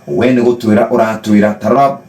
wene gutwira uratwira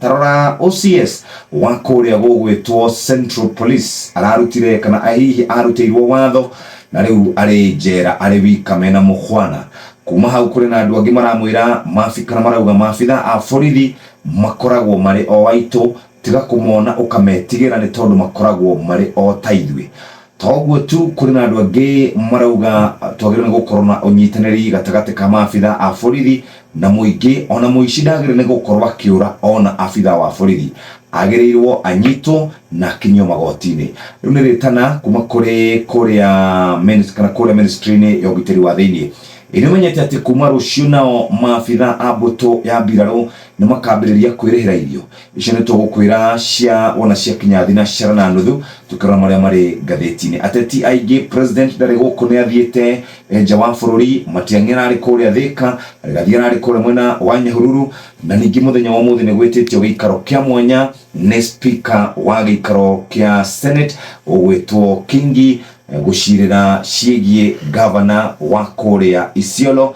tarora OCS wa kuria gugwitwo Central Police ararutire kana ahihi arutirwo watho na riu ari njera ari wika mena mukhwana kuma hau kuri na andu angi maramwira mafika na marauga mafitha a borithi makoragwo mari o waito tiga kumona ukametigira ni tondu makoragwo mari o taithwe toguo tu kuri na andu angi marauga twagire gukorona unyitaniri gatagate ka mafitha a borithi na muingi ona muici ndagire ni gukorwa kiura ona afitha wa borithi agirirwo anyito na kinyo magotini riu ni ritana kuma kuri kuria minister kana kuria ministry ya ugitiri wa thiinii irimenyete ati kuma rucio nao mafitha abuto ya mbiraro ni makambiriria kwirihira irio icio ni tugukwira cia ona cia kinyathi na ciara na nuthu tukira maria mari gatheti-ini ateti aigi president ndari guku ni athiete nja wa bururi matiangira ari kuria thika arigathira ari kuria mwena wa Nyahururu na ningi muthenya wa muthi ni gwititio giikaro kia mwanya ni speaker wa giikaro kia Senate ugwitwo Kingi gucirira ciegie governor wa kuria Isiolo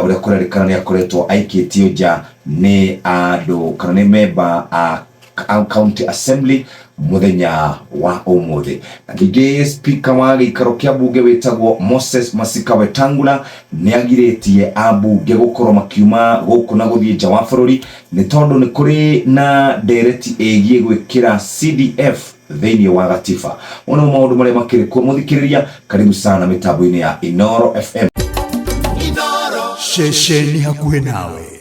uria kurerikana ni akoretwo aikitio nja ni andu kana ni member a county assembly muthenya wa umuthi na ningi speaker wa giikaro kia bunge wetagwo Moses Masika Wetangula ni agiritie abunge gukorwo makiuma guku na guthie nja wa bururi ni tondu ni kuri na ndereti egie gwikira CDF thiinii wa gatiba ona maundu maria makirikuo muthikiriria karibu sana mitambo-ini ya Inooro FM ceceni hakuhe nawe.